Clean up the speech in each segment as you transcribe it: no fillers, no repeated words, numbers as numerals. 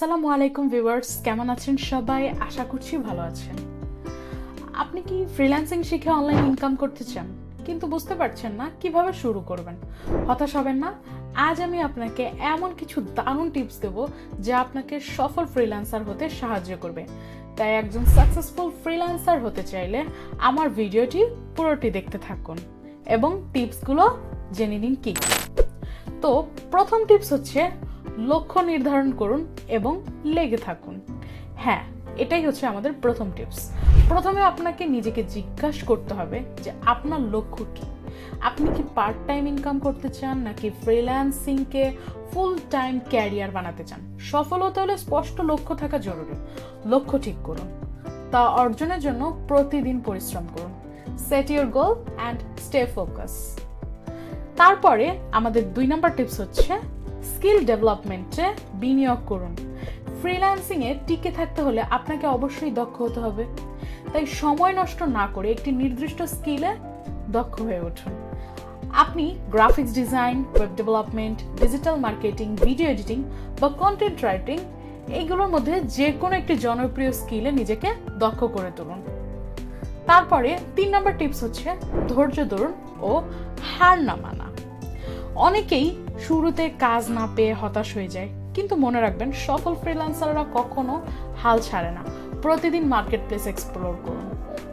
আসসালামু আলাইকুম ভিউয়ার্স, কেমন আছেন সবাই? আশা করছি ভালো আছেন। আপনি কি ফ্রিল্যান্সিং শিখে অনলাইন ইনকাম করতে চান কিন্তু বুঝতে পারছেন না কিভাবে শুরু করবেন? হতাশ হবেন না। আজ আমি আপনাকে এমন কিছু দারুণ টিপস দেব যা আপনাকে সফল ফ্রিল্যান্সার হতে সাহায্য করবে। তাই একজন সাকসেসফুল ফ্রিল্যান্সার হতে চাইলে আমার ভিডিওটি পুরোটি দেখতে থাকুন এবং টিপসগুলো জেনে নিন কি। তো প্রথম টিপস হচ্ছে লক্ষ্য নির্ধারণ করুন এবং লেগে থাকুন। হ্যাঁ, এটাই হচ্ছে আমাদের প্রথম টিপস। প্রথমে আপনাকে নিজেকে জিজ্ঞাসা করতে হবে যে আপনার লক্ষ্য কি। আপনি কি পার্ট টাইম ইনকাম করতে চান নাকি ফ্রিল্যান্সিংকে ফুল টাইম ক্যারিয়ার বানাতে চান? সফল হতে হলে স্পষ্ট লক্ষ্য থাকা জরুরি। লক্ষ্য ঠিক করুন, তা অর্জনের জন্য প্রতিদিন পরিশ্রম করুন। Set your goal and stay focus. তারপরে আমাদের 2 নম্বর টিপস হচ্ছে স্কিল ডেভেলপমেন্টে বিনিয়োগ করুন। ফ্রিল্যান্সিংয়ে টিকে থাকতে হলে আপনাকে অবশ্যই দক্ষ হতে হবে। তাই সময় নষ্ট না করে একটি নির্দিষ্ট স্কিলে দক্ষ হয়ে উঠুন। আপনি graphics design, web development, digital marketing, video editing বা কন্টেন্ট রাইটিং, এইগুলোর মধ্যে যে কোনো একটি জনপ্রিয় স্কিলে নিজেকে দক্ষ করে তুলুন। তারপরে 3 নম্বর টিপস হচ্ছে ধৈর্য ধরুন ও হার না মানা। অনেকেই শুরুতে কাজ না পেয়ে হতাশ হয়ে যায়, কিন্তু মনে রাখবেন সফল ফ্রিল্যান্সাররা কখনো হাল ছাড়ে না। প্রতিদিন মার্কেট প্লেস এক্সপ্লোর করুন,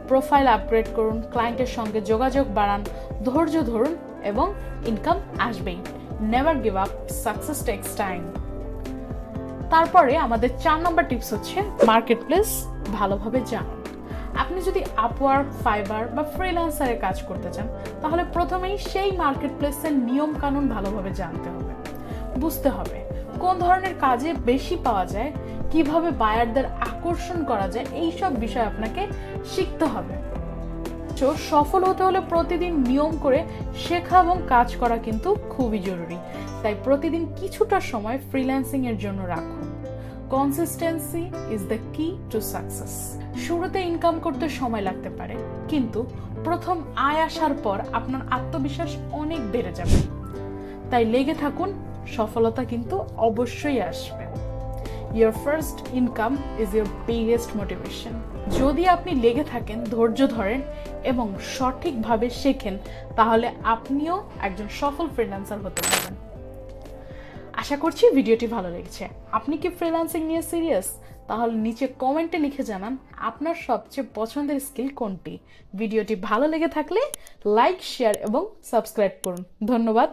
প্রোফাইল আপগ্রেড করুন, ক্লায়েন্টের সঙ্গে যোগাযোগ বাড়ান, ধৈর্য ধরুন এবং ইনকাম আসবেই। Never give up, success tax time. তারপরে আমাদের 4 নম্বর টিপস হচ্ছে মার্কেট প্লেস ভালোভাবে জানুন। আপনি যদি আপওয়ার্ক, ফাইবার বা ফ্রিল্যান্সারে কাজ করতে চান তাহলে প্রথমেই সেই মার্কেট প্লেসের নিয়ম কানুন ভালোভাবে জানতে হবে। বুঝতে হবে কোন ধরনের কাজে বেশি পাওয়া যায়, কিভাবে বায়ারদের আকর্ষণ করা যায়, এইসব বিষয় আপনাকে শিখতে হবে। তো সফল হতে হলে প্রতিদিন নিয়ম করে শেখা এবং কাজ করা কিন্তু খুবই জরুরি। তাই প্রতিদিন কিছুটা সময় ফ্রিল্যান্সিং এর জন্য রাখুন। কনসিস্টেন্সি ইজ দ্য কি টু সাকসেস। শুরুতে ইনকাম করতে সময় লাগতে পারে, কিন্তু প্রথম আয় আসার পর আপনার আত্মবিশ্বাস অনেক বেড়ে যাবে। তাই লেগে থাকুন, সফলতা কিন্তু অবশ্যই আসবে। Your first income is your biggest motivation. যদি আপনি লেগে থাকেন, ধৈর্য ধরেন এবং সঠিকভাবে শেখেন, তাহলে আপনিও একজন সফল ফ্রিল্যান্সার হতে পারবেন। আশা করছি ভিডিওটি ভালো লেগেছে। আপনি কি ফ্রিল্যান্সিং নিয়ে সিরিয়াস? তাহলে নিচে কমেন্টে লিখে জানান আপনার সবচেয়ে পছন্দের স্কিল কোনটি। ভিডিওটি ভালো লেগে থাকলে লাইক, শেয়ার এবং সাবস্ক্রাইব করুন। ধন্যবাদ।